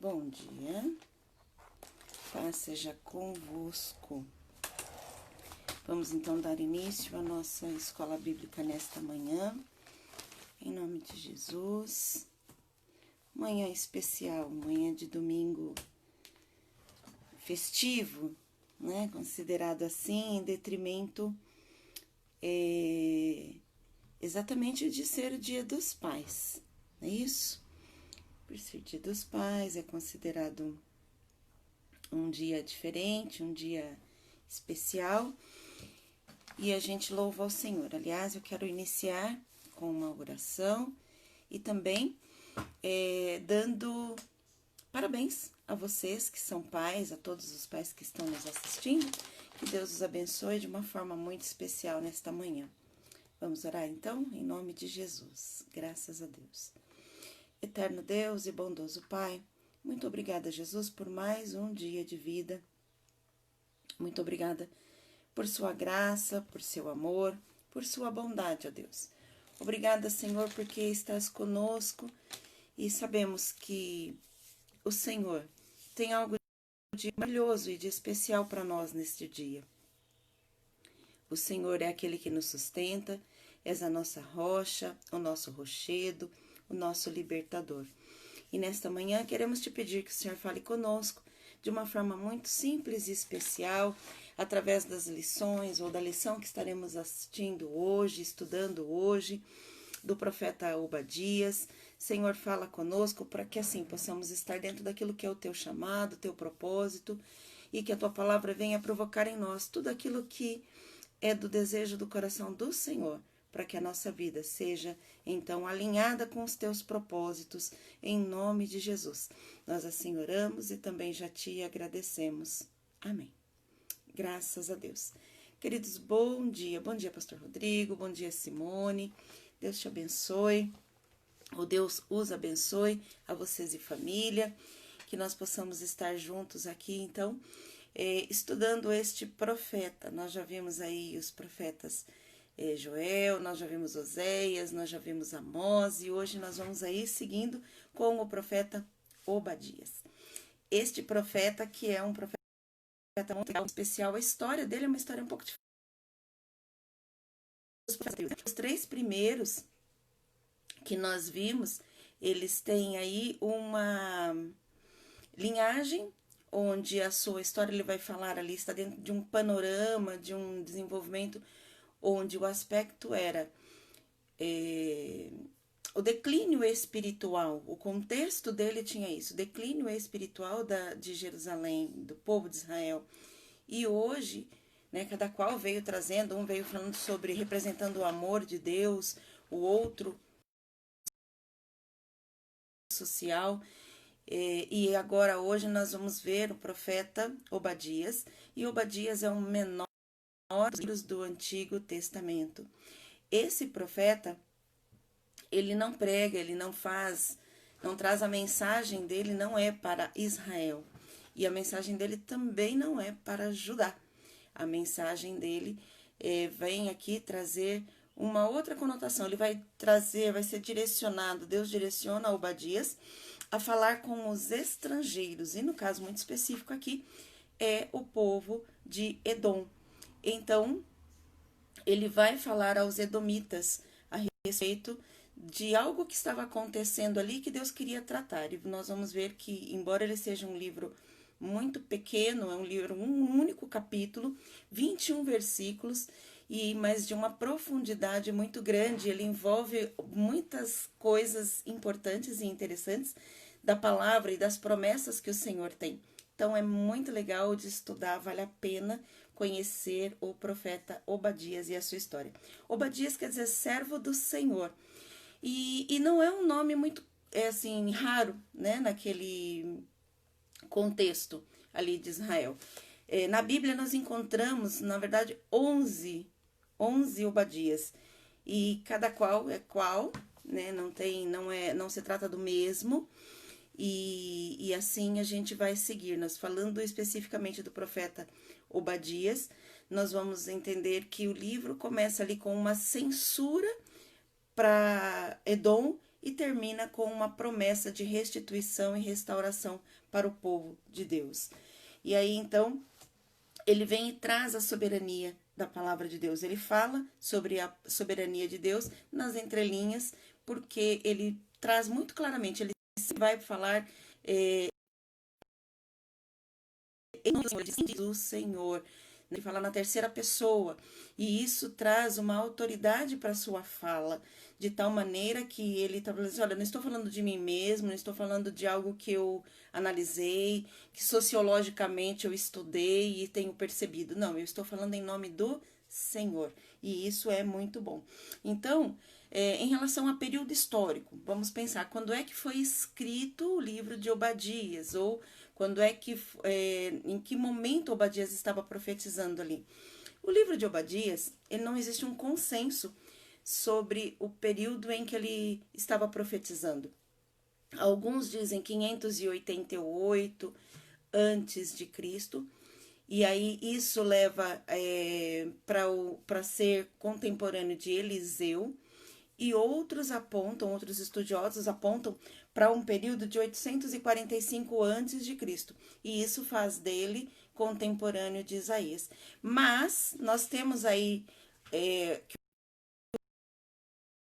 Bom dia, paz seja convosco. Vamos então dar início à nossa escola bíblica nesta manhã, em nome de Jesus. Manhã especial, manhã de domingo festivo, né? Considerado assim, em detrimento exatamente de ser o Dia dos Pais, não é isso? Por ser Dia dos Pais, é considerado um dia diferente, um dia especial, e a gente louva ao Senhor. Aliás, eu quero iniciar com uma oração e também dando parabéns a vocês que são pais, a todos os pais que estão nos assistindo, que Deus os abençoe de uma forma muito especial nesta manhã. Vamos orar então, em nome de Jesus, graças a Deus. Eterno Deus e bondoso Pai, muito obrigada, Jesus, por mais um dia de vida. Muito obrigada por sua graça, por seu amor, por sua bondade, ó Deus. Obrigada, Senhor, porque estás conosco e sabemos que o Senhor tem algo de maravilhoso e de especial para nós neste dia. O Senhor é aquele que nos sustenta, és a nossa rocha, o nosso rochedo, o nosso libertador. E nesta manhã queremos te pedir que o Senhor fale conosco de uma forma muito simples e especial, através das lições ou da lição que estaremos assistindo hoje, estudando hoje, do profeta Obadias. Senhor, fala conosco para que assim possamos estar dentro daquilo que é o teu chamado, o teu propósito, e que a tua palavra venha provocar em nós tudo aquilo que é do desejo do coração do Senhor, para que a nossa vida seja, então, alinhada com os teus propósitos, em nome de Jesus. Nós assim oramos e também já te agradecemos. Amém. Graças a Deus. Queridos, bom dia. Bom dia, pastor Rodrigo. Bom dia, Simone. Deus te abençoe. O Deus os abençoe, a vocês e família. Que nós possamos estar juntos aqui, então, estudando este profeta. Nós já vimos aí os profetas Joel, nós já vimos Oséias, nós já vimos Amós, e hoje nós vamos aí seguindo com o profeta Obadias. Este profeta, que é um profeta muito especial, a história dele é uma história um pouco diferente. Os três primeiros que nós vimos, eles têm aí uma linhagem, onde a sua história ele vai falar ali, está dentro de um panorama, de um desenvolvimento, onde o aspecto era o declínio espiritual. O contexto dele tinha isso, o declínio espiritual de Jerusalém, do povo de Israel. E hoje, né, cada qual veio trazendo, um veio falando sobre, representando o amor de Deus, o outro social. E agora hoje nós vamos ver o profeta Obadias, e Obadias é o menor dos livros do Antigo Testamento. Esse profeta, ele não prega, ele não traz a mensagem dele, não é para Israel. E a mensagem dele também não é para Judá. A mensagem dele vem aqui trazer uma outra conotação. Ele vai ser direcionado, Deus direciona Obadias a falar com os estrangeiros. E no caso muito específico aqui, é o povo de Edom. Então, ele vai falar aos edomitas a respeito de algo que estava acontecendo ali que Deus queria tratar. E nós vamos ver que, embora ele seja um livro muito pequeno, é um livro, um único capítulo, 21 versículos, mas de uma profundidade muito grande. Ele envolve muitas coisas importantes e interessantes da palavra e das promessas que o Senhor tem. Então, é muito legal de estudar, vale a pena conhecer o profeta Obadias e a sua história. Obadias quer dizer servo do Senhor. E não é um nome muito, assim, raro, né, naquele contexto ali de Israel. Na Bíblia nós encontramos, na verdade, 11 Obadias. E cada qual é qual, né, não se trata do mesmo. E assim a gente vai seguir. Nós falando especificamente do profeta Obadias, nós vamos entender que o livro começa ali com uma censura para Edom e termina com uma promessa de restituição e restauração para o povo de Deus. E aí, então, ele vem e traz a soberania da palavra de Deus. Ele fala sobre a soberania de Deus nas entrelinhas, porque ele traz muito claramente, ele vai falar em nome do Senhor. Ele fala na terceira pessoa, e isso traz uma autoridade para a sua fala, de tal maneira que ele está falando assim, olha, não estou falando de mim mesmo, não estou falando de algo que eu analisei, que sociologicamente eu estudei e tenho percebido. Não, eu estou falando em nome do Senhor, e isso é muito bom. Então, em relação a período histórico, vamos pensar, quando é que foi escrito o livro de Obadias, ou quando é que, em que momento Obadias estava profetizando ali. O livro de Obadias, ele não existe um consenso sobre o período em que ele estava profetizando. Alguns dizem 588 antes de Cristo, e aí isso leva para ser contemporâneo de Eliseu, e outros estudiosos apontam para um período de 845 a.C., e isso faz dele contemporâneo de Isaías. Mas nós temos aí que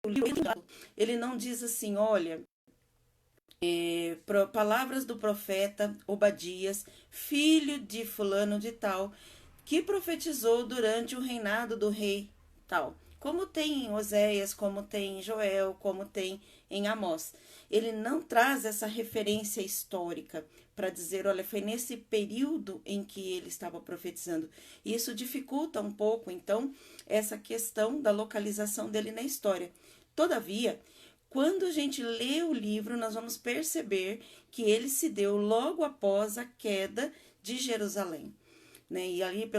o livro ele não diz assim, olha, palavras do profeta Obadias, filho de fulano de tal, que profetizou durante o reinado do rei tal. Como tem em Oséias, como tem em Joel, como tem em Amós. Ele não traz essa referência histórica para dizer, olha, foi nesse período em que ele estava profetizando. E isso dificulta um pouco, então, essa questão da localização dele na história. Todavia, quando a gente lê o livro, nós vamos perceber que ele se deu logo após a queda de Jerusalém. Né? E ali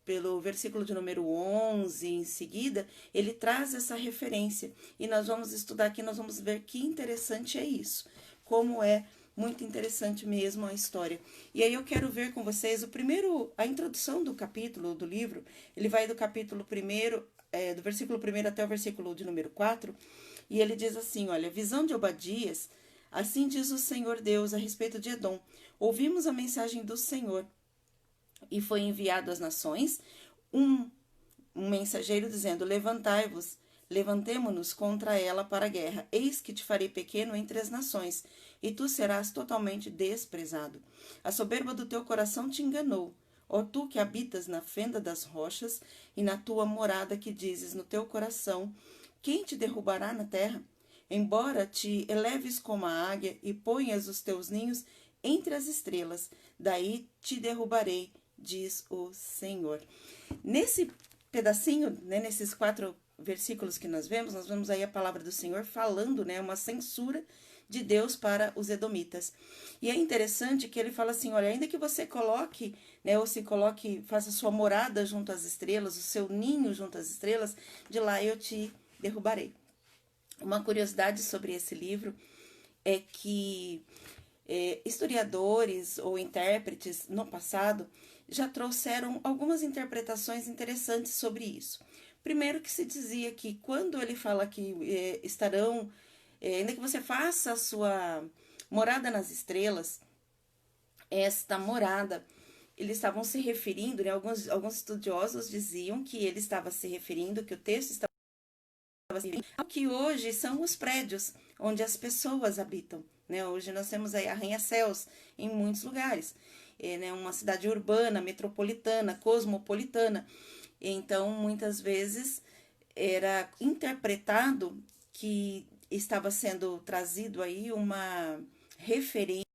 pelo versículo de número 11 em seguida, ele traz essa referência. E nós vamos estudar aqui, nós vamos ver que interessante é isso. Como é muito interessante mesmo a história. E aí eu quero ver com vocês a introdução do capítulo, do livro. Ele vai do capítulo 1, do versículo 1 até o versículo de número 4. E ele diz assim, olha, visão de Obadias, assim diz o Senhor Deus a respeito de Edom. Ouvimos a mensagem do Senhor. E foi enviado às nações um mensageiro dizendo, levantai-vos, levantemo-nos contra ela para a guerra. Eis que te farei pequeno entre as nações, e tu serás totalmente desprezado. A soberba do teu coração te enganou. Ó tu que habitas na fenda das rochas, e na tua morada que dizes no teu coração, quem te derrubará na terra? Embora te eleves como a águia e ponhas os teus ninhos entre as estrelas, daí te derrubarei, diz o Senhor. Nesse pedacinho, né, nesses 4 versículos que nós vemos aí a palavra do Senhor falando, né, uma censura de Deus para os edomitas. E é interessante que ele fala assim, olha, ainda que você coloque, né, ou se coloque, faça sua morada junto às estrelas, o seu ninho junto às estrelas, de lá eu te derrubarei. Uma curiosidade sobre esse livro é que historiadores ou intérpretes no passado já trouxeram algumas interpretações interessantes sobre isso. Primeiro que se dizia que quando ele fala que estarão, ainda que você faça a sua morada nas estrelas, esta morada, eles estavam se referindo, né, alguns estudiosos diziam que ele estava se referindo, que o texto estava se referindo ao que hoje são os prédios onde as pessoas habitam. Né? Hoje nós temos aí arranha-céus em muitos lugares. Né? Uma cidade urbana, metropolitana, cosmopolitana. Então, muitas vezes, era interpretado que estava sendo trazido aí uma referência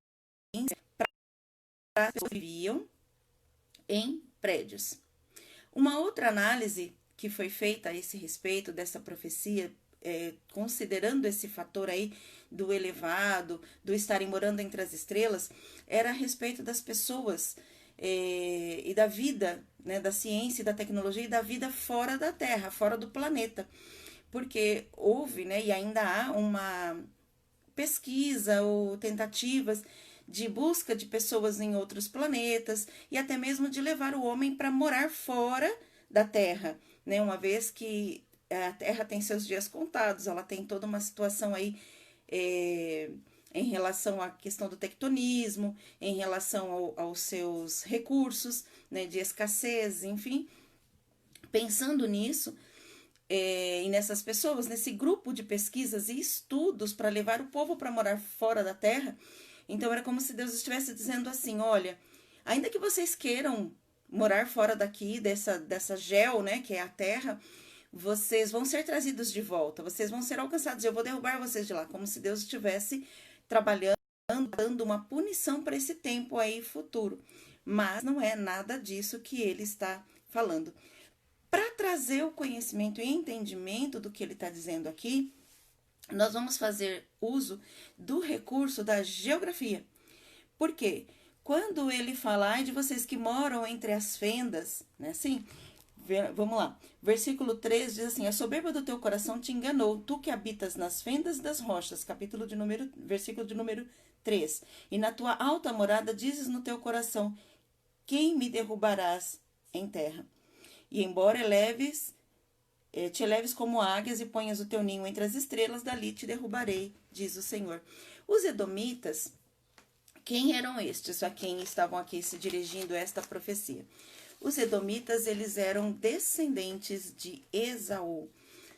para as pessoas que viviam em prédios. Uma outra análise que foi feita a esse respeito dessa profecia, considerando esse fator aí do elevado, do estarem morando entre as estrelas, era a respeito das pessoas e da vida, né, da ciência e da tecnologia e da vida fora da Terra, fora do planeta. Porque houve, né, e ainda há uma pesquisa ou tentativas de busca de pessoas em outros planetas e até mesmo de levar o homem para morar fora da Terra, né? Uma vez que a Terra tem seus dias contados, ela tem toda uma situação aí em relação à questão do tectonismo, em relação aos seus recursos, né, de escassez, enfim. Pensando nisso, e nessas pessoas, nesse grupo de pesquisas e estudos para levar o povo para morar fora da Terra, então era como se Deus estivesse dizendo assim, olha, ainda que vocês queiram morar fora daqui, dessa gel, né, que é a Terra, vocês vão ser trazidos de volta, vocês vão ser alcançados, eu vou derrubar vocês de lá, como se Deus estivesse trabalhando, dando uma punição para esse tempo aí futuro. Mas não é nada disso que ele está falando. Para trazer o conhecimento e entendimento do que ele está dizendo aqui, nós vamos fazer uso do recurso da geografia. Por quê? Quando ele fala de vocês que moram entre as fendas, né, assim, vamos lá, versículo 3 diz assim, a soberba do teu coração te enganou, tu que habitas nas fendas das rochas, versículo de número 3, e na tua alta morada dizes no teu coração, quem me derrubarás em terra? E embora te eleves como águias e ponhas o teu ninho entre as estrelas, dali te derrubarei, diz o Senhor. Os edomitas, quem eram estes a quem estavam aqui se dirigindo esta profecia? Os edomitas, eles eram descendentes de Esaú.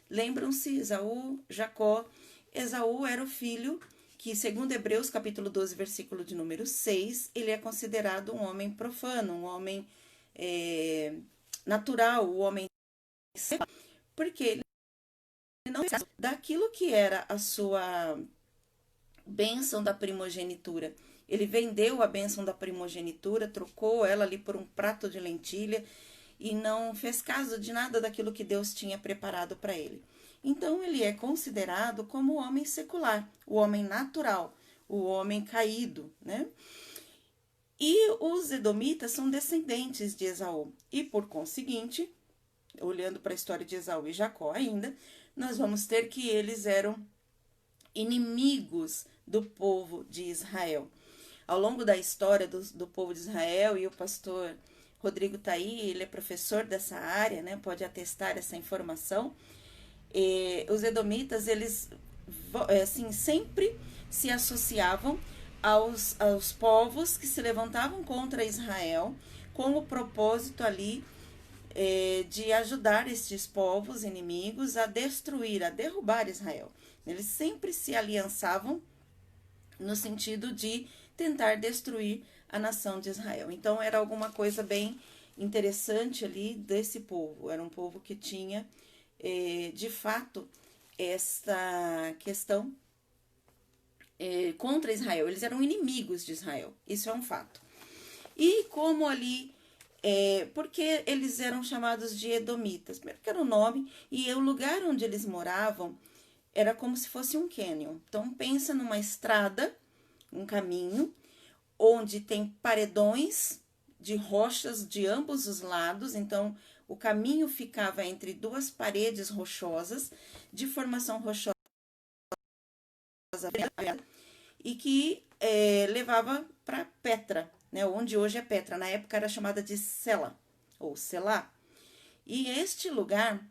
Lembram-se, Esaú, Jacó. Esaú era o filho que, segundo Hebreus, capítulo 12, versículo de número 6, ele é considerado um homem profano, um homem natural, o homem porque ele não sabe daquilo que era a sua bênção da primogenitura. Ele vendeu a bênção da primogenitura, trocou ela ali por um prato de lentilha e não fez caso de nada daquilo que Deus tinha preparado para ele. Então ele é considerado como o homem secular, o homem natural, o homem caído, né? E os edomitas são descendentes de Esaú. E por conseguinte, olhando para a história de Esaú e Jacó ainda, nós vamos ter que eles eram inimigos do povo de Israel. Ao longo da história do povo de Israel, e o pastor Rodrigo tá aí, ele é professor dessa área, né, pode atestar essa informação, os edomitas, eles assim, sempre se associavam aos povos que se levantavam contra Israel, com o propósito ali de ajudar estes povos inimigos a destruir, a derrubar Israel. Eles sempre se aliançavam no sentido de tentar destruir a nação de Israel. Então era alguma coisa bem interessante ali desse povo. Era um povo que tinha, de fato, esta questão contra Israel. Eles eram inimigos de Israel. Isso é um fato. E como ali porque eles eram chamados de edomitas, primeiro que era o nome, e o lugar onde eles moravam era como se fosse um cânion. Então pensa numa estrada, um caminho, onde tem paredões de rochas de ambos os lados, então o caminho ficava entre duas paredes rochosas, de formação rochosa, e que levava para Petra, né, onde hoje é Petra, na época era chamada de Sela, ou Selá. E este lugar,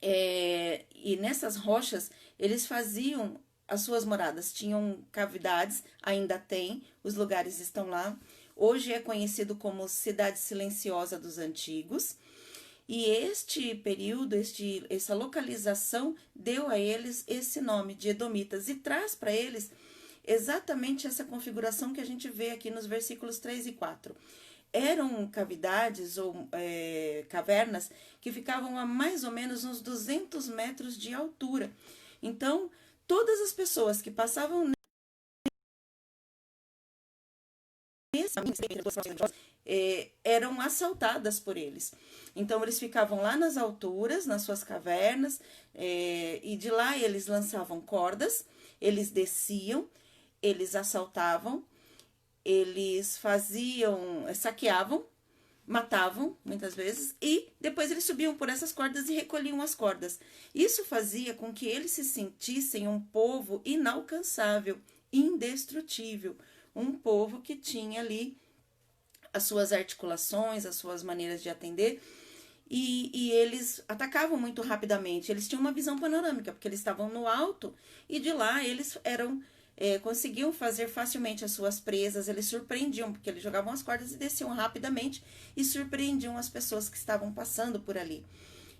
e nessas rochas, eles faziam as suas moradas, tinham cavidades, ainda tem, os lugares estão lá. Hoje é conhecido como Cidade Silenciosa dos Antigos. E este período, essa localização, deu a eles esse nome de Edomitas e traz para eles exatamente essa configuração que a gente vê aqui nos versículos 3 e 4. Eram cavidades ou cavernas que ficavam a mais ou menos uns 200 metros de altura. Então, todas as pessoas que passavam eram assaltadas por eles. Então, eles ficavam lá nas alturas, nas suas cavernas, e de lá eles lançavam cordas, eles desciam, eles assaltavam, eles saqueavam, matavam, muitas vezes, e depois eles subiam por essas cordas e recolhiam as cordas. Isso fazia com que eles se sentissem um povo inalcançável, indestrutível, um povo que tinha ali as suas articulações, as suas maneiras de atender, e eles atacavam muito rapidamente. Eles tinham uma visão panorâmica, porque eles estavam no alto e de lá eles conseguiam fazer facilmente as suas presas, eles surpreendiam, porque eles jogavam as cordas e desciam rapidamente e surpreendiam as pessoas que estavam passando por ali.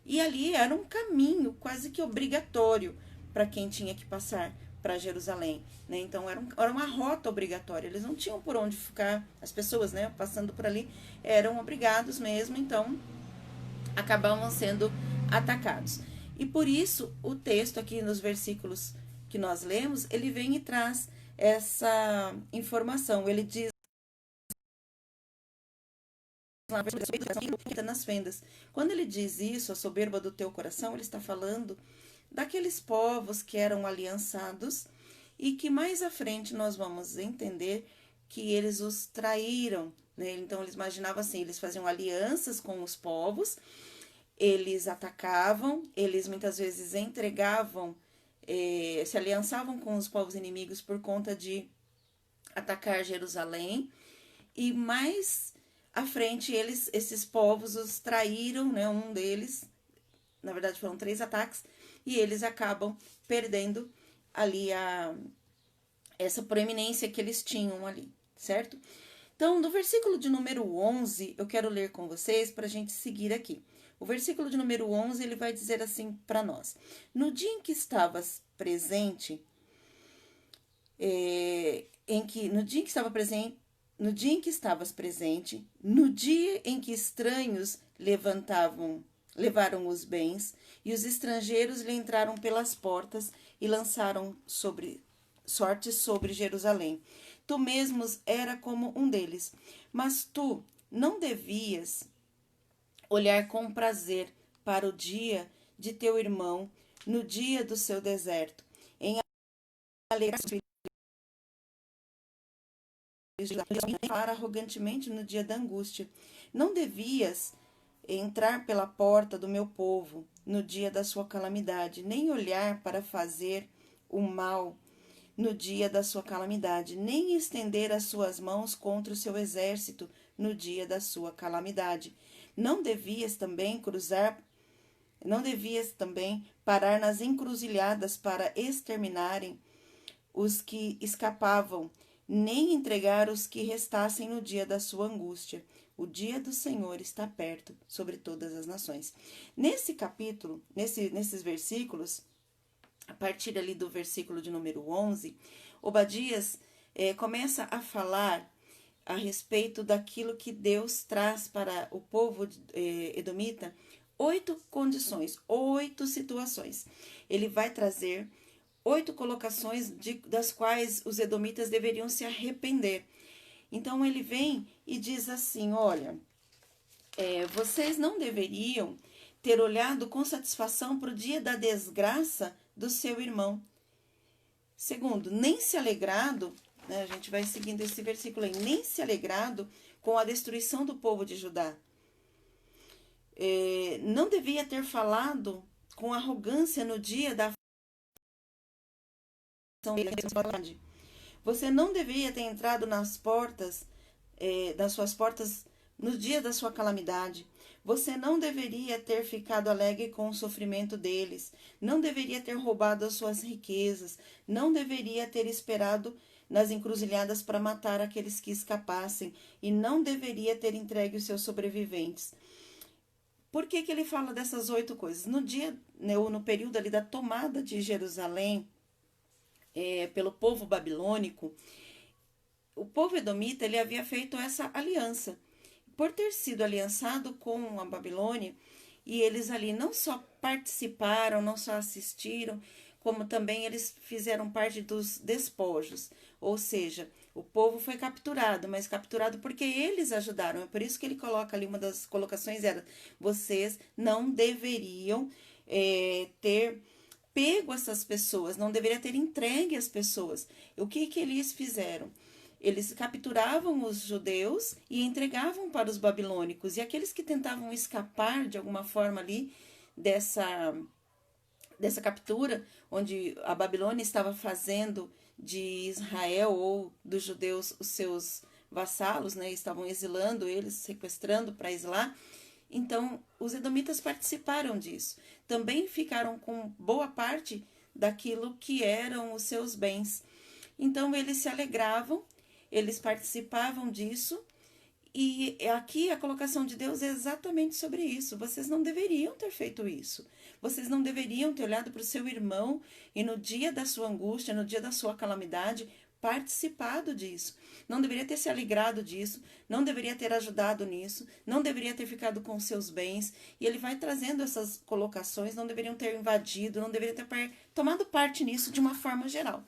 E ali era um caminho quase que obrigatório para quem tinha que passar para Jerusalém, né? Então era uma rota obrigatória, eles não tinham por onde ficar, as pessoas, né, passando por ali eram obrigados mesmo, então acabavam sendo atacados. E por isso o texto aqui nos versículos que nós lemos, ele vem e traz essa informação. Ele diz lá nas fendas. Quando ele diz isso, a soberba do teu coração, ele está falando daqueles povos que eram aliançados e que mais à frente nós vamos entender que eles os traíram, né? Então eles imaginavam assim, eles faziam alianças com os povos, eles atacavam, eles muitas vezes entregavam, se aliançavam com os povos inimigos por conta de atacar Jerusalém, e mais à frente esses povos os traíram, né? Um deles, na verdade foram 3 ataques, e eles acabam perdendo ali essa proeminência que eles tinham ali, certo? Então, no versículo de número 11, eu quero ler com vocês para a gente seguir aqui. O versículo de número 11, ele vai dizer assim para nós: no dia em que estavas presente, no dia em que estava presente, no dia em que estavas presente, no dia em que estranhos levaram os bens, e os estrangeiros lhe entraram pelas portas e lançaram sorte sobre Jerusalém. Tu mesmos era como um deles, mas tu não devias olhar com prazer para o dia de teu irmão, no dia do seu deserto, em alegrar-se arrogantemente no dia da angústia. Não devias entrar pela porta do meu povo no dia da sua calamidade, nem olhar para fazer o mal no dia da sua calamidade, nem estender as suas mãos contra o seu exército no dia da sua calamidade. Não devias também parar nas encruzilhadas para exterminarem os que escapavam, nem entregar os que restassem no dia da sua angústia. O dia do Senhor está perto sobre todas as nações. Nesse capítulo, nesses versículos, a partir ali do versículo de número 11, Obadias começa a falar a respeito daquilo que Deus traz para o povo edomita, 8 condições, 8 situações. Ele vai trazer 8 colocações das quais os edomitas deveriam se arrepender. Então ele vem e diz assim: olha, vocês não deveriam ter olhado com satisfação para o dia da desgraça do seu irmão. Segundo, nem se alegrado, né, a gente vai seguindo esse versículo aí, nem se alegrado com a destruição do povo de Judá. Não devia ter falado com arrogância no dia da Você não deveria ter entrado nas suas portas, no dia da sua calamidade. Você não deveria ter ficado alegre com o sofrimento deles. Não deveria ter roubado as suas riquezas. Não deveria ter esperado nas encruzilhadas para matar aqueles que escapassem. E não deveria ter entregue os seus sobreviventes. Por que ele fala dessas 8 coisas? No dia, né, ou no período ali da tomada de Jerusalém, pelo povo babilônico, o povo edomita ele havia feito essa aliança. Por ter sido aliançado com a Babilônia, e eles ali não só participaram, não só assistiram, como também eles fizeram parte dos despojos. Ou seja, o povo foi capturado, mas capturado porque eles ajudaram. É por isso que ele coloca ali, uma das colocações era: vocês não deveriam ter pego essas pessoas, não deveria ter entregue as pessoas. O que eles fizeram? Eles capturavam os judeus e entregavam para os babilônicos. E aqueles que tentavam escapar de alguma forma ali dessa captura, onde a Babilônia estava fazendo de Israel ou dos judeus os seus vassalos, né? Estavam exilando eles, sequestrando para exilar. Então, os edomitas participaram disso. Também ficaram com boa parte daquilo que eram os seus bens. Então, eles se alegravam, eles participavam disso. E aqui a colocação de Deus é exatamente sobre isso. Vocês não deveriam ter feito isso. Vocês não deveriam ter olhado para o seu irmão e no dia da sua angústia, no dia da sua calamidade, participado disso. Não deveria ter se alegrado disso, não deveria ter ajudado nisso, não deveria ter ficado com seus bens. E ele vai trazendo essas colocações, não deveriam ter invadido, não deveriam ter tomado parte nisso de uma forma geral.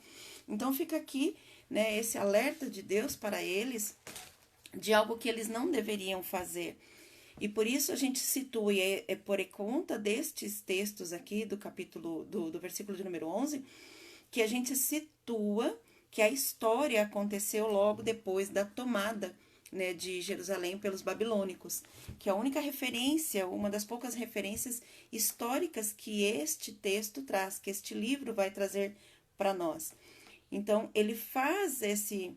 Então fica aqui, né, esse alerta de Deus para eles de algo que eles não deveriam fazer. E por isso a gente situa, e é por conta destes textos aqui do capítulo, do versículo de número 11, que a gente situa que a história aconteceu logo depois da tomada, né, de Jerusalém pelos babilônicos, que a única referência, uma das poucas referências históricas que este texto traz, que este livro vai trazer para nós. Então, ele faz esse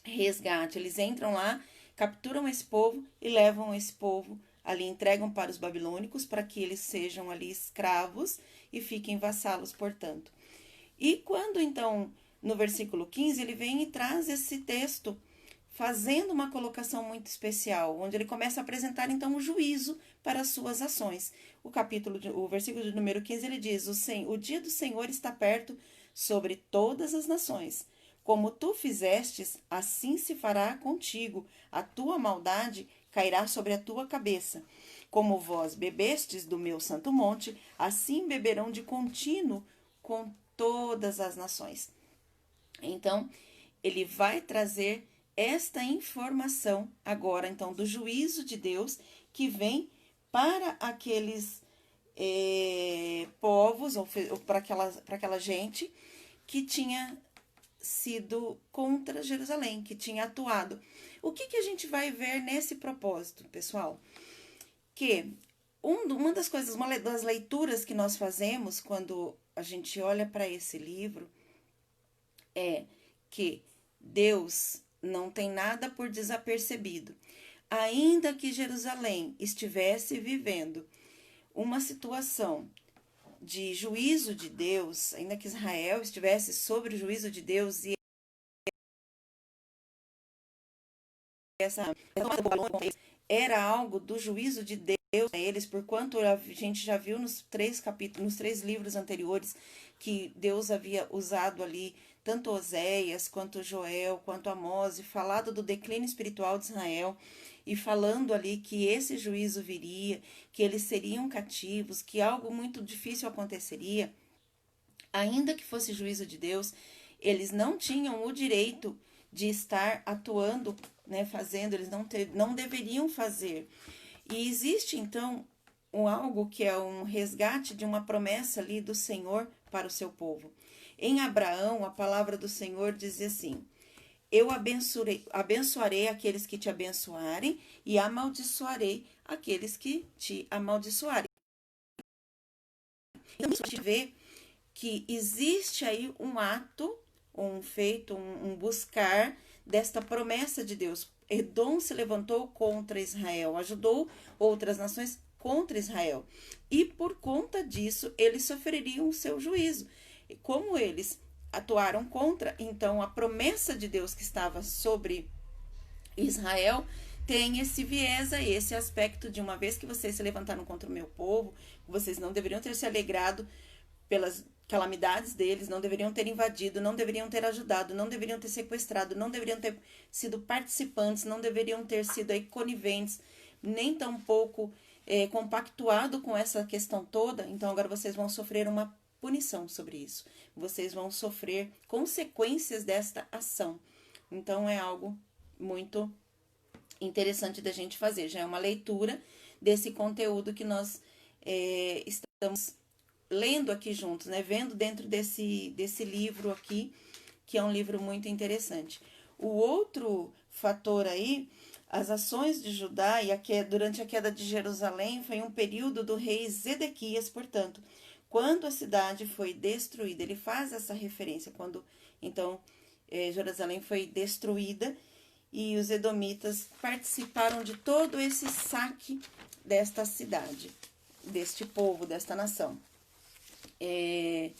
resgate, eles entram lá, capturam esse povo e levam esse povo ali, entregam para os babilônicos para que eles sejam ali escravos e fiquem vassalos, portanto. E quando então, no versículo 15, ele vem e traz esse texto, fazendo uma colocação muito especial, onde ele começa a apresentar então o juízo para as suas ações. O versículo de número 15, ele diz: o dia do Senhor está perto sobre todas as nações. Como tu fizestes, assim se fará contigo. A tua maldade cairá sobre a tua cabeça. Como vós bebestes do meu santo monte, assim beberão de contínuo com todas as nações. Então, ele vai trazer esta informação agora, então, do juízo de Deus que vem para aqueles povos, ou para aquela gente que tinha sido contra Jerusalém, que tinha atuado. O que a gente vai ver nesse propósito, pessoal? Que uma das coisas, uma das leituras que nós fazemos quando a gente olha para esse livro é que Deus não tem nada por desapercebido. Ainda que Jerusalém estivesse vivendo uma situação de juízo de Deus, ainda que Israel estivesse sobre o juízo de Deus e essa era algo do juízo de Deus a eles, porquanto a gente já viu nos 3 capítulos, nos 3 livros anteriores, que Deus havia usado ali tanto Oséias, quanto Joel, quanto Amós, e falado do declínio espiritual de Israel, e falando ali que esse juízo viria, que eles seriam cativos, que algo muito difícil aconteceria. Ainda que fosse juízo de Deus, eles não tinham o direito de estar atuando, né, fazendo, eles não deveriam fazer. E existe, então, algo que é um resgate de uma promessa ali do Senhor para o seu povo. Em Abraão, a palavra do Senhor diz assim: eu abençoarei aqueles que te abençoarem e amaldiçoarei aqueles que te amaldiçoarem. Então, a gente vê que existe aí um ato, um feito, um buscar desta promessa de Deus. Edom se levantou contra Israel, ajudou outras nações contra Israel. E por conta disso, eles sofreriam o seu juízo. E como eles atuaram contra, então a promessa de Deus que estava sobre Israel tem esse viés aí, esse aspecto de uma vez que vocês se levantaram contra o meu povo, vocês não deveriam ter se alegrado pelas calamidades deles, não deveriam ter invadido, não deveriam ter ajudado, não deveriam ter sequestrado, não deveriam ter sido participantes, não deveriam ter sido aí coniventes, nem tampouco compactuado com essa questão toda. Então agora vocês vão sofrer uma punição sobre isso. Vocês vão sofrer consequências desta ação. Então é algo muito interessante da gente fazer. Já é uma leitura desse conteúdo que nós estamos lendo aqui juntos, né? Vendo dentro desse livro aqui, que é um livro muito interessante. O outro fator aí, as ações de Judá durante a queda de Jerusalém foi um período do rei Zedequias, portanto, quando a cidade foi destruída. Ele faz essa referência, quando então Jerusalém foi destruída e os edomitas participaram de todo esse saque desta cidade, deste povo, desta nação. E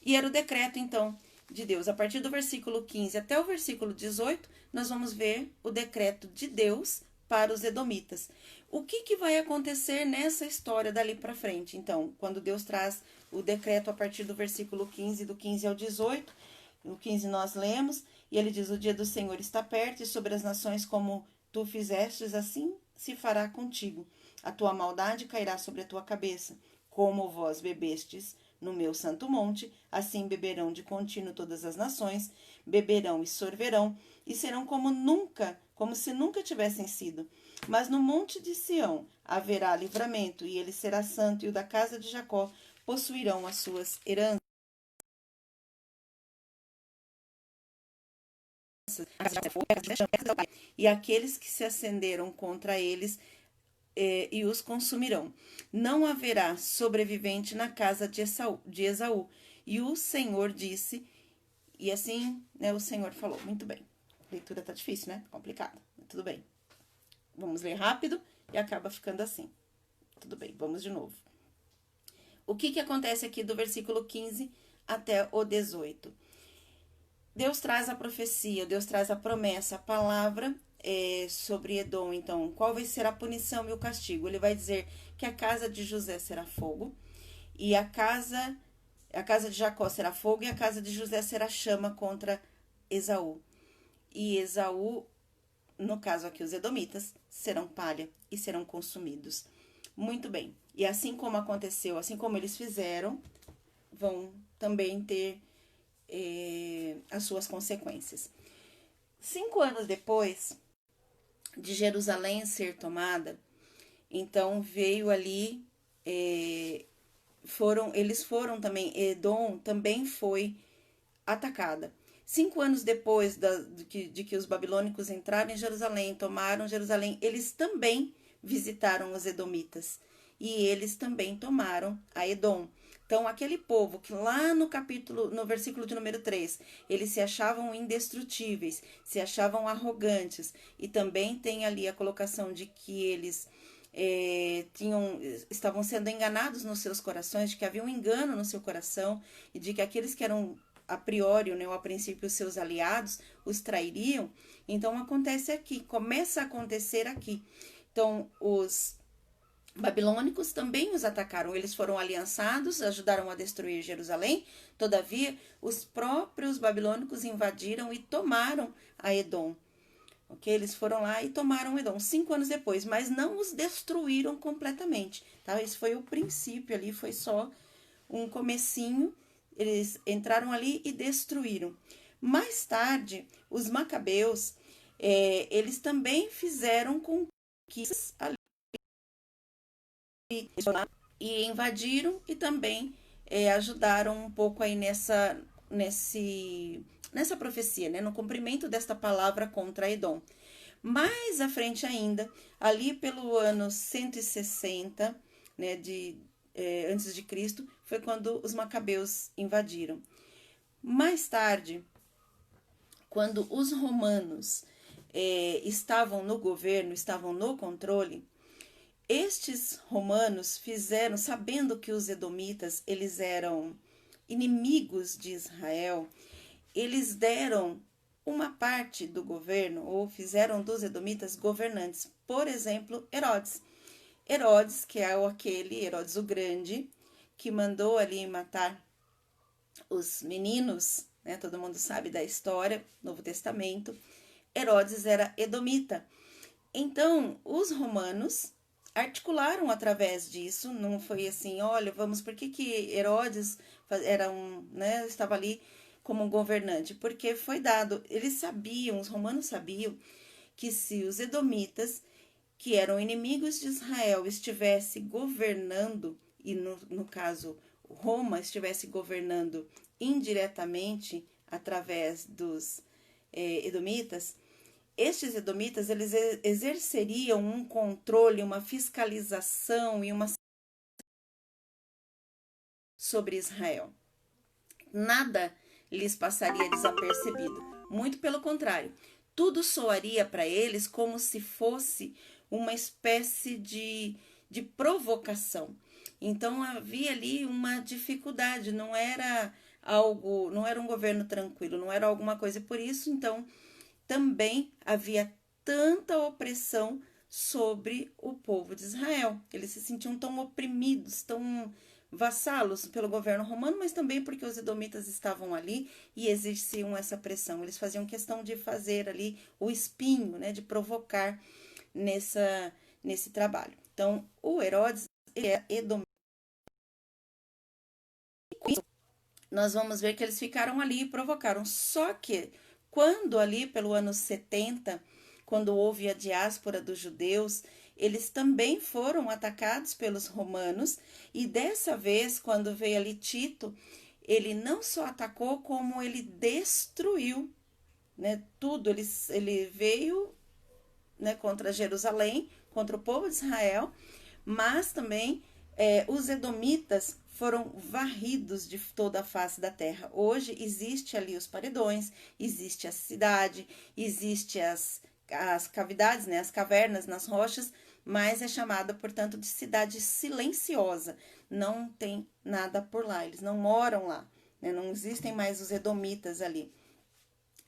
era o decreto, então, de Deus. A partir do versículo 15 até o versículo 18, nós vamos ver o decreto de Deus para os edomitas. O que vai acontecer nessa história dali para frente? Então, quando Deus traz o decreto a partir do versículo 15, do 15 ao 18, no 15 nós lemos, e ele diz: o dia do Senhor está perto, e sobre as nações como tu fizestes, assim se fará contigo. A tua maldade cairá sobre a tua cabeça. Como vós bebestes no meu santo monte, assim beberão de contínuo todas as nações, beberão e sorverão, e serão como se nunca tivessem sido. Mas no monte de Sião haverá livramento, e ele será santo, e o da casa de Jacó possuirão as suas heranças. E aqueles que se acenderam contra eles e os consumirão. Não haverá sobrevivente na casa de Esaú. E o Senhor disse, e assim, né, o Senhor falou. Muito bem. A leitura tá difícil, né? Complicada. Tudo bem. Vamos ler rápido e acaba ficando assim. Tudo bem, vamos de novo. O que acontece aqui do versículo 15 até o 18? Deus traz a profecia, Deus traz a promessa, a palavra sobre Edom. Então, qual vai ser a punição e o castigo? Ele vai dizer que a casa de José será fogo, e a casa de Jacó será fogo, e a casa de José será chama contra Esaú. E Esaú, no caso aqui os edomitas, serão palha e serão consumidos. Muito bem. E assim como aconteceu, assim como eles fizeram, vão também ter as suas consequências. 5 anos depois de Jerusalém ser tomada, então veio ali, eles foram também, Edom também foi atacada. 5 anos depois de que os babilônicos entraram em Jerusalém, tomaram Jerusalém, eles também visitaram os edomitas e eles também tomaram a Edom. Então, aquele povo que lá no versículo de número 3, eles se achavam indestrutíveis, se achavam arrogantes, e também tem ali a colocação de que eles estavam sendo enganados nos seus corações, de que havia um engano no seu coração, e de que aqueles que eram a priori, né, ou a princípio, os seus aliados, os trairiam. Então, acontece aqui, começa a acontecer aqui. Então, os babilônicos também os atacaram, eles foram aliançados, ajudaram a destruir Jerusalém. Todavia, os próprios babilônicos invadiram e tomaram a Edom. Ok? Eles foram lá e tomaram Edom 5 anos depois, mas não os destruíram completamente, tá? Esse foi o princípio ali, foi só um comecinho. Eles entraram ali e destruíram. Mais tarde, os macabeus, eles também fizeram conquistas ali e invadiram e também ajudaram um pouco aí nessa profecia, né, no cumprimento desta palavra contra Edom. Mais à frente ainda, ali pelo ano 160, né, antes de Cristo, foi quando os macabeus invadiram. Mais tarde, quando os romanos estavam no governo, estavam no controle, estes romanos fizeram, sabendo que os edomitas eles eram inimigos de Israel, eles deram uma parte do governo, ou fizeram dos edomitas governantes. Por exemplo, Herodes. Herodes, que é aquele Herodes o Grande, que mandou ali matar os meninos, né? Todo mundo sabe da história, Novo Testamento. Herodes era edomita. Então, os romanos articularam através disso, não foi assim, olha, por que Herodes era estava ali como governante? Porque foi dado, eles sabiam, os romanos sabiam, que se os edomitas, que eram inimigos de Israel, estivesse governando, e no caso Roma estivesse governando indiretamente através dos edomitas, estes edomitas eles exerceriam um controle, uma fiscalização e uma sobre Israel. Nada lhes passaria desapercebido. Muito pelo contrário, tudo soaria para eles como se fosse uma espécie de de provocação. Então havia ali uma dificuldade, não era algo, não era um governo tranquilo, não era alguma coisa. Por isso, então, também havia tanta opressão sobre o povo de Israel. Eles se sentiam tão oprimidos, tão vassalos pelo governo romano, mas também porque os edomitas estavam ali e exerciam essa pressão. Eles faziam questão de fazer ali o espinho, né, de provocar nesse trabalho. Então, o Herodes, ele é edomita. Nós vamos ver que eles ficaram ali e provocaram. Só que, quando ali pelo ano 70, quando houve a diáspora dos judeus, eles também foram atacados pelos romanos, e dessa vez, quando veio ali Tito, ele não só atacou, como ele destruiu, né, tudo. Ele veio, né, contra Jerusalém, contra o povo de Israel, mas também os edomitas foram varridos de toda a face da terra. Hoje existe ali os paredões, existe a cidade, existe as cavidades, né, as cavernas nas rochas, mas é chamada, portanto, de cidade silenciosa. Não tem nada por lá, eles não moram lá, né, não existem mais os edomitas ali.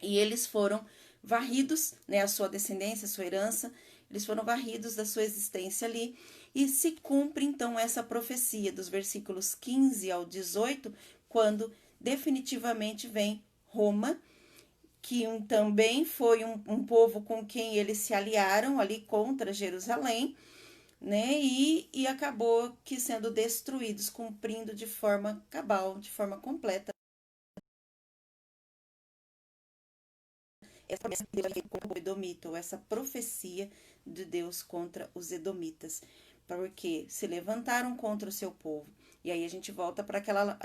E eles foram varridos, né, a sua descendência, a sua herança, eles foram varridos da sua existência ali, e se cumpre então essa profecia dos versículos 15 ao 18, quando definitivamente vem Roma, que também foi um povo com quem eles se aliaram ali contra Jerusalém, né, e acabou que sendo destruídos, cumprindo de forma cabal, de forma completa, essa promessa de Deus contra o edomita, ou essa profecia de Deus contra os edomitas, porque se levantaram contra o seu povo. E aí a gente volta para aquela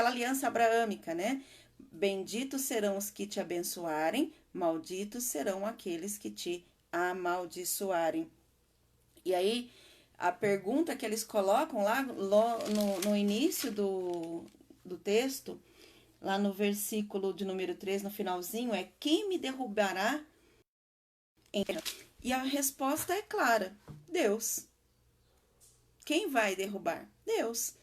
aliança abraâmica, né? Benditos serão os que te abençoarem, malditos serão aqueles que te amaldiçoarem. E aí a pergunta que eles colocam lá no início do texto, lá no versículo de número 3, no finalzinho, é: quem me derrubará em terra? E a resposta é clara: Deus. Quem vai derrubar? Deus.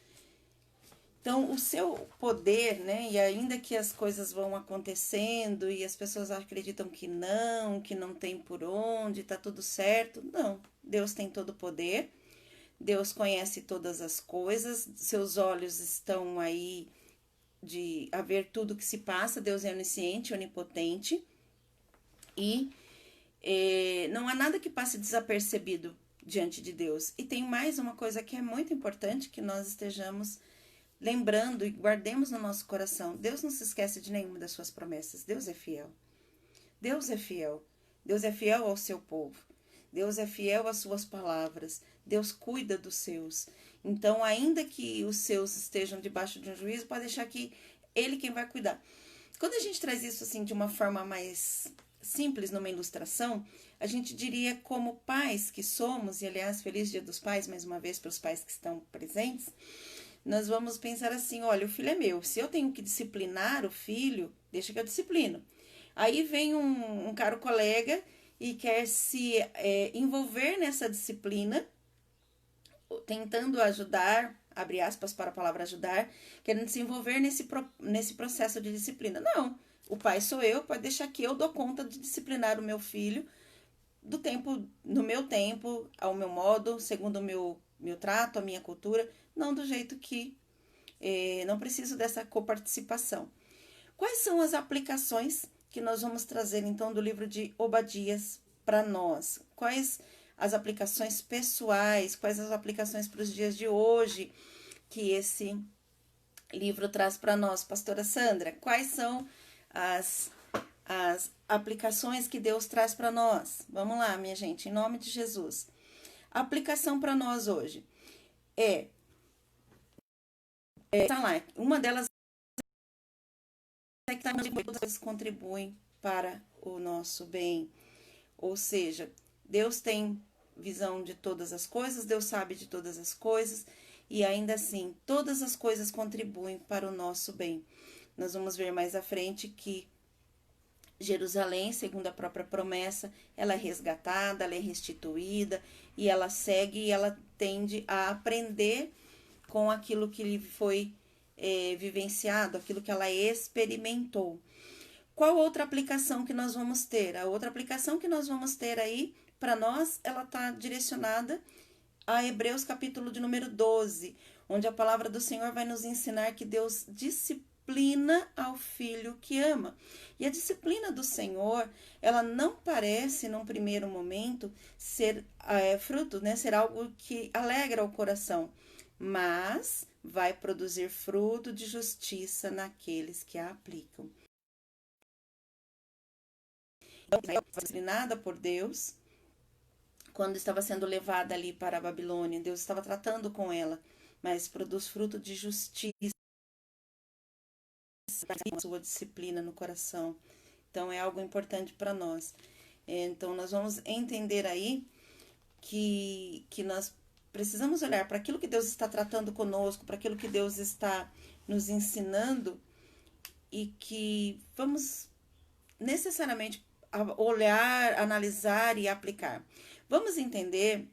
Então, o seu poder, né? E ainda que as coisas vão acontecendo e as pessoas acreditam que não tem por onde, tá tudo certo. Não, Deus tem todo o poder. Deus conhece todas as coisas, seus olhos estão aí de a ver tudo que se passa. Deus é onisciente, onipotente, e não há nada que passe desapercebido diante de Deus. E tem mais uma coisa que é muito importante que nós estejamos lembrando e guardemos no nosso coração: Deus não se esquece de nenhuma das suas promessas. Deus é fiel. Deus é fiel. Deus é fiel ao seu povo. Deus é fiel às suas palavras. Deus cuida dos seus. Então, ainda que os seus estejam debaixo de um juízo, pode deixar que Ele quem vai cuidar. Quando a gente traz isso assim de uma forma mais simples, numa ilustração, a gente diria, como pais que somos, e aliás, feliz Dia dos Pais, mais uma vez, para os pais que estão presentes, nós vamos pensar assim: olha, o filho é meu, se eu tenho que disciplinar o filho, deixa que eu disciplino. Aí vem um caro colega e quer se envolver nessa disciplina, tentando ajudar, abre aspas para a palavra ajudar, querendo se envolver nesse processo de disciplina. Não, o pai sou eu, pode deixar que eu dou conta de disciplinar o meu filho no meu tempo, ao meu modo, segundo o meu trato, a minha cultura, não do jeito que não preciso dessa coparticipação. Quais são as aplicações que nós vamos trazer então do livro de Obadias para nós? Quais as aplicações pessoais, quais as aplicações para os dias de hoje que esse livro traz para nós, pastora Sandra? Quais são as aplicações que Deus traz para nós? Vamos lá, minha gente, em nome de Jesus. A aplicação para nós hoje tá lá, uma delas é que todas as coisas contribuem para o nosso bem. Ou seja, Deus tem visão de todas as coisas, Deus sabe de todas as coisas, e ainda assim, todas as coisas contribuem para o nosso bem. Nós vamos ver mais à frente que Jerusalém, segundo a própria promessa, ela é resgatada, ela é restituída e ela segue e ela tende a aprender com aquilo que lhe foi vivenciado, aquilo que ela experimentou. Qual outra aplicação que nós vamos ter? A outra aplicação que nós vamos ter aí, para nós, ela está direcionada a Hebreus capítulo de número 12, onde a palavra do Senhor vai nos ensinar que Deus disciplina ao filho que ama. E a disciplina do Senhor, ela não parece, num primeiro momento, ser fruto, né? Ser algo que alegra o coração, mas vai produzir fruto de justiça naqueles que a aplicam. Então, Israel foi disciplinada por Deus quando estava sendo levada ali para a Babilônia. Deus estava tratando com ela, mas produz fruto de justiça, sua disciplina no coração. Então é algo importante para nós. Então nós vamos entender aí que nós precisamos olhar para aquilo que Deus está tratando conosco, para aquilo que Deus está nos ensinando e que vamos necessariamente olhar, analisar e aplicar. Vamos entender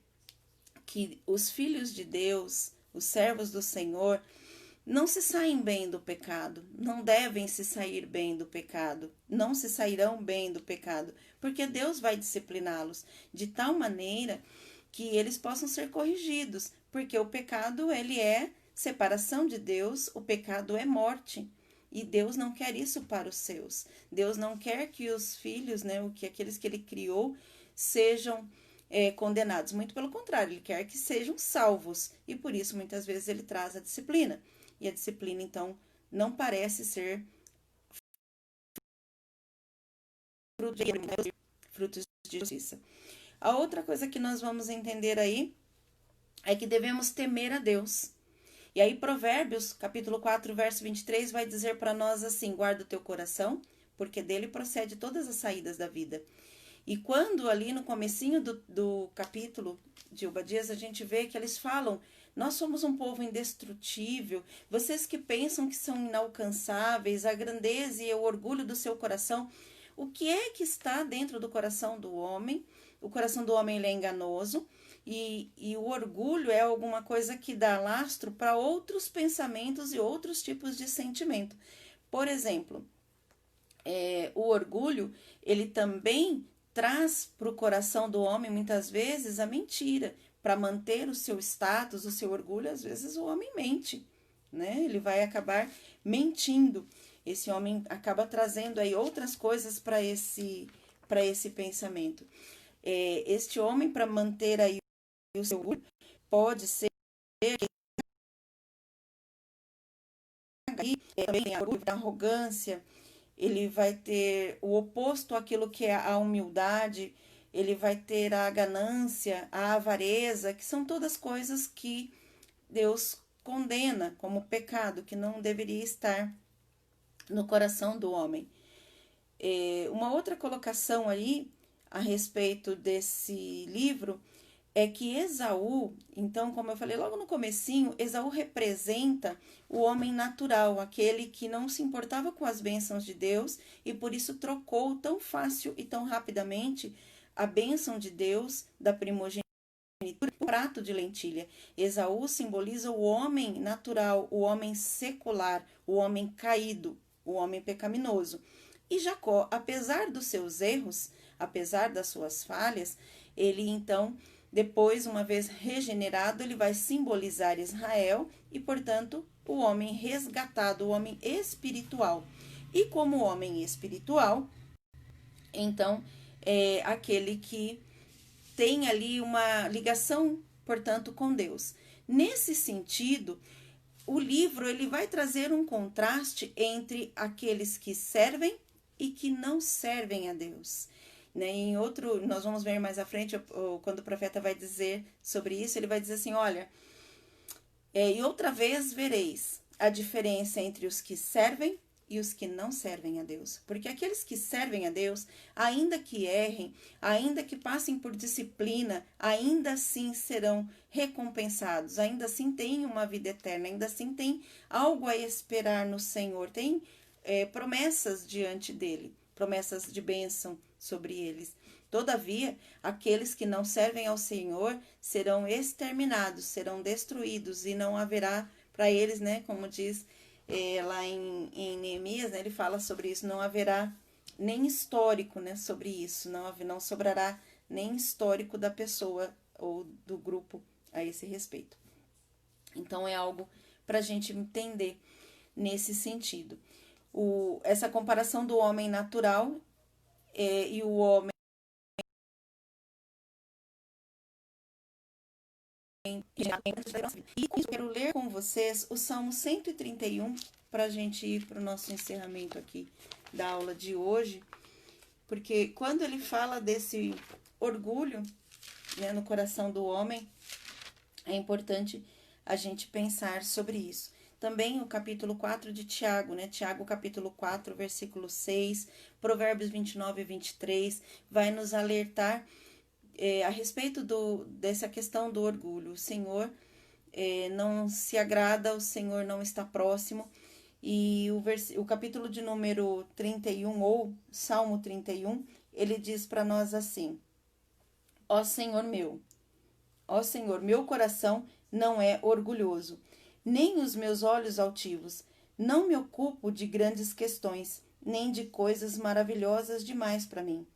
que os filhos de Deus, os servos do Senhor, não se saem bem do pecado, não devem se sair bem do pecado, não se sairão bem do pecado, porque Deus vai discipliná-los de tal maneira que eles possam ser corrigidos, porque o pecado, ele é separação de Deus, o pecado é morte. E Deus não quer isso para os seus. Deus não quer que os filhos, né, que aqueles que ele criou, sejam condenados. Muito pelo contrário, ele quer que sejam salvos. E por isso, muitas vezes, ele traz a disciplina. E a disciplina, então, não parece ser frutos de justiça. A outra coisa que nós vamos entender aí é que devemos temer a Deus. E aí Provérbios, capítulo 4, verso 23, vai dizer para nós assim: guarda o teu coração, porque dele procede todas as saídas da vida. E quando ali no comecinho do capítulo de Obadias, a gente vê que eles falam: nós somos um povo indestrutível, vocês que pensam que são inalcançáveis, a grandeza e o orgulho do seu coração. O que é que está dentro do coração do homem? O coração do homem ele é enganoso. E o orgulho é alguma coisa que dá lastro para outros pensamentos e outros tipos de sentimento. Por exemplo, o orgulho, ele também traz para o coração do homem, muitas vezes, a mentira. Para manter o seu status, o seu orgulho, às vezes o homem mente, né? Ele vai acabar mentindo. Esse homem acaba trazendo aí outras coisas para esse pensamento. Este homem, para manter aí o seu orgulho, pode ser também a orgulho, a arrogância, ele vai ter o oposto àquilo que é a humildade, ele vai ter a ganância, a avareza, que são todas coisas que Deus condena como pecado, que não deveria estar no coração do homem. Uma outra colocação aí a respeito desse livro é que Esaú, então, como eu falei logo no comecinho, Esaú representa o homem natural, aquele que não se importava com as bênçãos de Deus e por isso trocou tão fácil e tão rapidamente a bênção de Deus da primogenitura por prato de lentilha. Esaú simboliza o homem natural, o homem secular, o homem caído, o homem pecaminoso. E Jacó, apesar dos seus erros, apesar das suas falhas, ele então, depois, uma vez regenerado, ele vai simbolizar Israel e, portanto, o homem resgatado, o homem espiritual. E como homem espiritual, então, é aquele que tem ali uma ligação, portanto, com Deus. Nesse sentido, o livro ele vai trazer um contraste entre aqueles que servem e que não servem a Deus. Né? Em outro, nós vamos ver mais à frente, quando o profeta vai dizer sobre isso, ele vai dizer assim, olha, e outra vez vereis a diferença entre os que servem e os que não servem a Deus. Porque aqueles que servem a Deus, ainda que errem, ainda que passem por disciplina, ainda assim serão recompensados, ainda assim têm uma vida eterna, ainda assim têm algo a esperar no Senhor, tem promessas diante dele. promessas de bênção sobre eles. Todavia, aqueles que não servem ao Senhor serão exterminados, serão destruídos, e não haverá para eles, né, como diz lá em Neemias, né, ele fala sobre isso, não haverá nem histórico, né, sobre isso, não sobrará nem histórico da pessoa ou do grupo a esse respeito. Então, é algo para a gente entender nesse sentido. Essa comparação do homem natural e o homem. E com isso, quero ler com vocês o Salmo 131 para a gente ir para o nosso encerramento aqui da aula de hoje, porque quando ele fala desse orgulho, né, no coração do homem, é importante a gente pensar sobre isso. Também o capítulo 4 de Tiago, né? Tiago, capítulo 4, versículo 6, Provérbios 29 e 23, vai nos alertar a respeito dessa questão do orgulho. O Senhor não se agrada, o Senhor não está próximo. E o capítulo de número 31, ou Salmo 31, ele diz para nós assim: Ó Senhor, meu coração não é orgulhoso, nem os meus olhos altivos. Não me ocupo de grandes questões, nem de coisas maravilhosas demais para mim.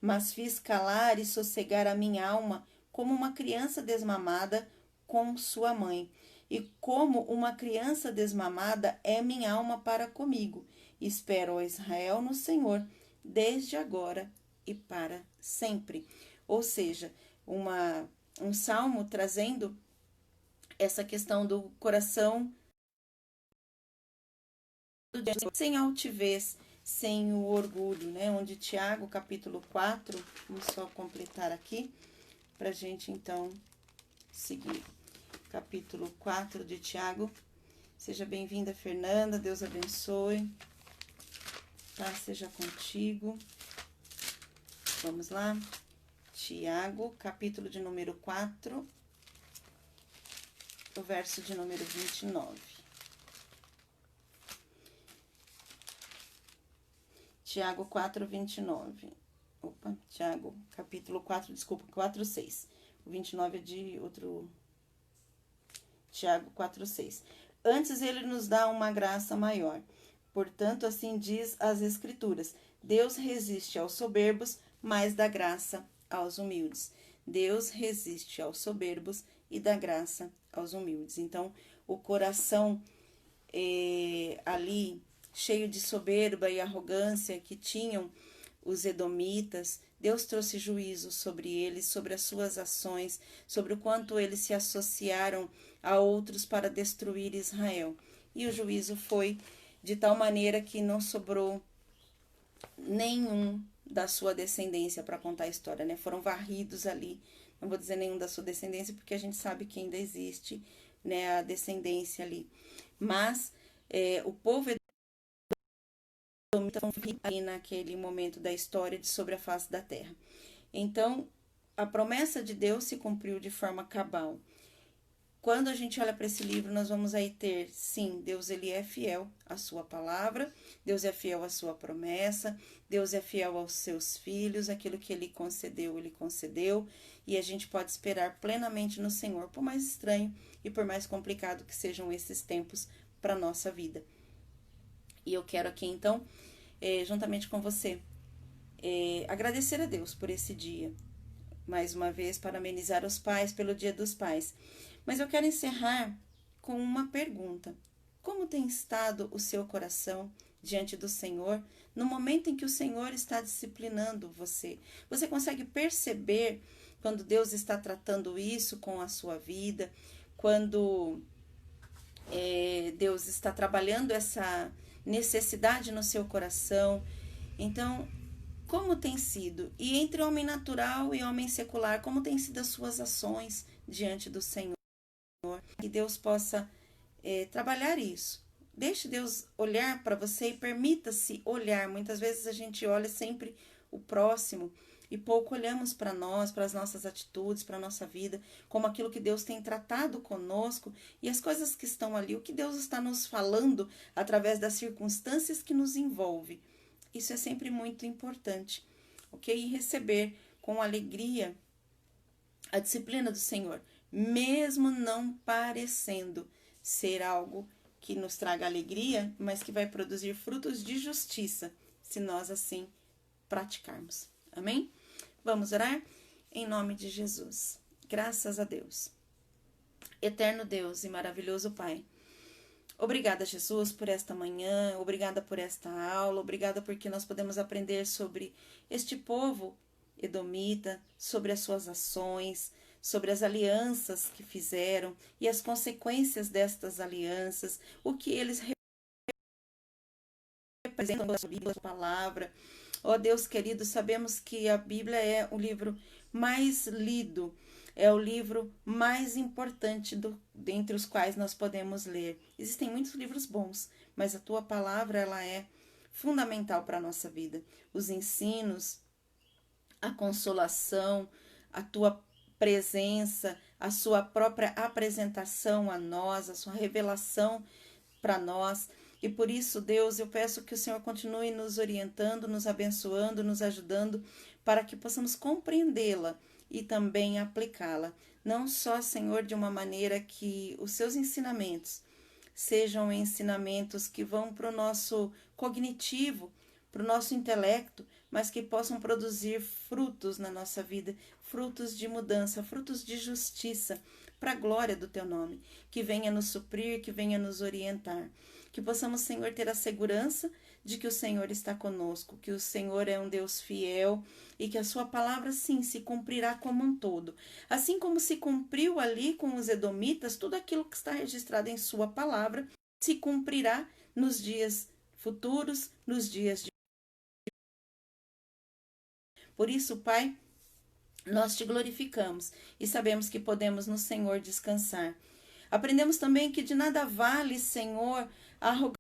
Mas fiz calar e sossegar a minha alma como uma criança desmamada com sua mãe. E como uma criança desmamada é minha alma para comigo. Espero, ó Israel, no Senhor, desde agora e para sempre. Ou seja, um salmo trazendo essa questão do coração sem altivez, sem o orgulho, né? Onde Tiago, capítulo 4, vamos só completar aqui, para a gente então seguir. Capítulo 4 de Tiago. Seja bem-vinda, Fernanda, Deus abençoe. Tá, seja contigo. Vamos lá. Tiago, capítulo de número 4, o verso de número 29. Tiago 4, 29. Opa, Tiago, capítulo 4, desculpa, 4, 6. O 29 é de outro. Tiago 4, 6. Antes ele nos dá uma graça maior. Portanto, assim diz as Escrituras: Deus resiste aos soberbos, mas dá graça aos humildes. Deus resiste aos soberbos e dá graça aos humildes. Então, o coração ali cheio de soberba e arrogância que tinham os edomitas, Deus trouxe juízo sobre eles, sobre as suas ações, sobre o quanto eles se associaram a outros para destruir Israel. E o juízo foi de tal maneira que não sobrou nenhum da sua descendência para contar a história, né? Foram varridos ali. Não vou dizer nenhum da sua descendência, porque a gente sabe que ainda existe, né, a descendência ali. Mas o povo aí naquele momento da história de sobre a face da terra. Então, a promessa de Deus se cumpriu de forma cabal. Quando a gente olha para esse livro, nós vamos aí ter, sim, Deus ele é fiel à sua palavra, Deus é fiel à sua promessa, Deus é fiel aos seus filhos, aquilo que ele concedeu, e a gente pode esperar plenamente no Senhor, por mais estranho e por mais complicado que sejam esses tempos para a nossa vida. E eu quero aqui, então, juntamente com você, agradecer a Deus por esse dia, mais uma vez, parabenizar os pais pelo Dia dos Pais. Mas eu quero encerrar com uma pergunta. Como tem estado o seu coração diante do Senhor no momento em que o Senhor está disciplinando você? Você consegue perceber quando Deus está tratando isso com a sua vida? Quando Deus está trabalhando essa necessidade no seu coração? Então, como tem sido? E entre homem natural e homem secular, como tem sido as suas ações diante do Senhor? Que Deus possa trabalhar isso. Deixe Deus olhar para você e permita-se olhar. Muitas vezes a gente olha sempre o próximo e pouco olhamos para nós, para as nossas atitudes, para a nossa vida, como aquilo que Deus tem tratado conosco e as coisas que estão ali, o que Deus está nos falando através das circunstâncias que nos envolvem. Isso é sempre muito importante, ok? E receber com alegria a disciplina do Senhor, mesmo não parecendo ser algo que nos traga alegria, mas que vai produzir frutos de justiça, se nós assim praticarmos. Amém? Vamos orar? Em nome de Jesus. Graças a Deus. Eterno Deus e maravilhoso Pai, obrigada, Jesus, por esta manhã, obrigada por esta aula, obrigada porque nós podemos aprender sobre este povo edomita, sobre as suas ações, sobre as alianças que fizeram e as consequências destas alianças, o que eles representam na sua Bíblia, a palavra. Ó Deus querido, sabemos que a Bíblia é o livro mais lido, é o livro mais importante dentre os quais nós podemos ler. Existem muitos livros bons, mas a tua palavra ela é fundamental para a nossa vida. Os ensinos, a consolação, a tua presença, a sua própria apresentação a nós, a sua revelação para nós. E por isso, Deus, eu peço que o Senhor continue nos orientando, nos abençoando, nos ajudando, para que possamos compreendê-la e também aplicá-la. Não só, Senhor, de uma maneira que os seus ensinamentos sejam ensinamentos que vão para o nosso cognitivo, para o nosso intelecto, mas que possam produzir frutos na nossa vida, frutos de mudança, frutos de justiça, para a glória do teu nome, que venha nos suprir, que venha nos orientar. Que possamos, Senhor, ter a segurança de que o Senhor está conosco, que o Senhor é um Deus fiel e que a sua palavra, sim, se cumprirá como um todo. Assim como se cumpriu ali com os edomitas, tudo aquilo que está registrado em sua palavra se cumprirá nos dias futuros, nos dias de... Por isso, Pai, nós te glorificamos e sabemos que podemos no Senhor descansar. Aprendemos também que de nada vale, Senhor, a arrogância,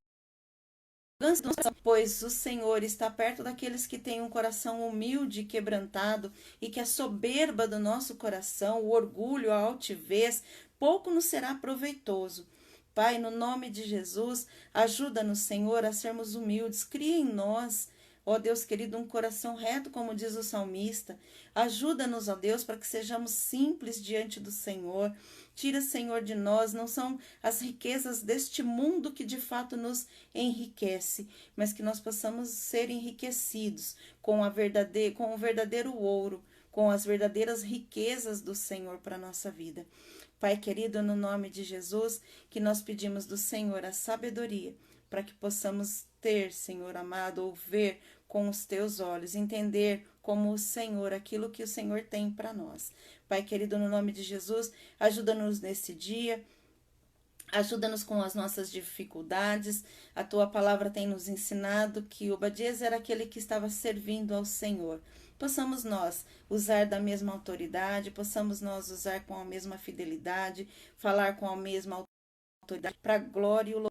pois o Senhor está perto daqueles que têm um coração humilde e quebrantado, e que a soberba do nosso coração, o orgulho, a altivez, pouco nos será proveitoso. Pai, no nome de Jesus, ajuda-nos, Senhor, a sermos humildes. Cria em nós, ó Deus querido, um coração reto, como diz o salmista. Ajuda-nos, ó Deus, para que sejamos simples diante do Senhor. Tira, Senhor, de nós, não são as riquezas deste mundo que de fato nos enriquece, mas que nós possamos ser enriquecidos com o verdadeiro ouro, com as verdadeiras riquezas do Senhor para a nossa vida. Pai querido, no nome de Jesus, que nós pedimos do Senhor a sabedoria, para que possamos ter, Senhor amado, ou ver com os teus olhos, entender como o Senhor, aquilo que o Senhor tem para nós. Pai querido, no nome de Jesus, ajuda-nos nesse dia, ajuda-nos com as nossas dificuldades. A tua palavra tem nos ensinado que Obadias era aquele que estava servindo ao Senhor. Possamos nós usar da mesma autoridade, possamos nós usar com a mesma fidelidade, falar com a mesma autoridade, para a glória e o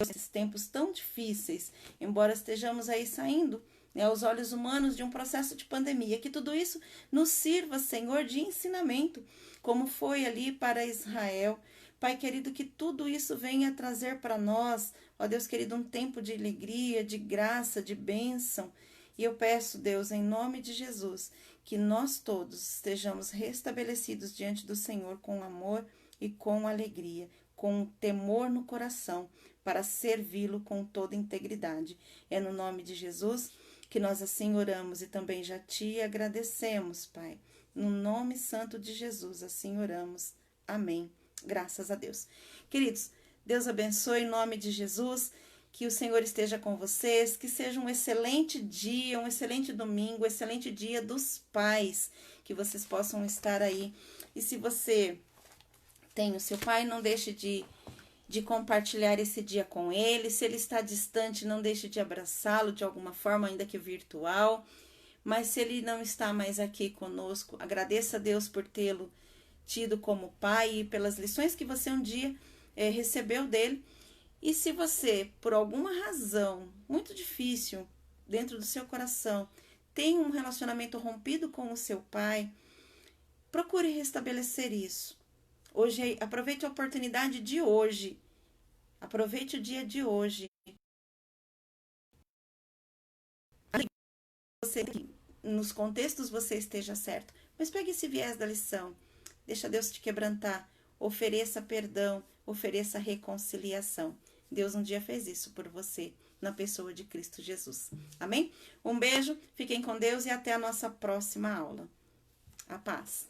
nesses tempos tão difíceis, embora estejamos aí saindo, né, aos olhos humanos de um processo de pandemia, que tudo isso nos sirva, Senhor, de ensinamento, como foi ali para Israel. Pai querido, que tudo isso venha trazer para nós, ó Deus querido, um tempo de alegria, de graça, de bênção. E eu peço, Deus, em nome de Jesus, que nós todos estejamos restabelecidos diante do Senhor com amor e com alegria, com temor no coração, para servi-lo com toda integridade. É no nome de Jesus que nós assim oramos e também já te agradecemos, Pai. No nome santo de Jesus, assim oramos. Amém. Graças a Deus. Queridos, Deus abençoe em nome de Jesus, que o Senhor esteja com vocês, que seja um excelente dia, um excelente domingo, um excelente dia dos pais, que vocês possam estar aí. E se você tem o seu pai, não deixe de compartilhar esse dia com ele. Se ele está distante, não deixe de abraçá-lo de alguma forma, ainda que virtual. Mas se ele não está mais aqui conosco, agradeça a Deus por tê-lo tido como pai e pelas lições que você um dia recebeu dele. E se você, por alguma razão muito difícil dentro do seu coração, tem um relacionamento rompido com o seu pai, procure restabelecer isso. Hoje, aproveite a oportunidade de hoje. Aproveite o dia de hoje ser que nos contextos você esteja certo, mas pegue esse viés da lição, deixa Deus te quebrantar, ofereça perdão, ofereça reconciliação. Deus um dia fez isso por você, na pessoa de Cristo Jesus. Amém? Um beijo, fiquem com Deus e até a nossa próxima aula. A paz.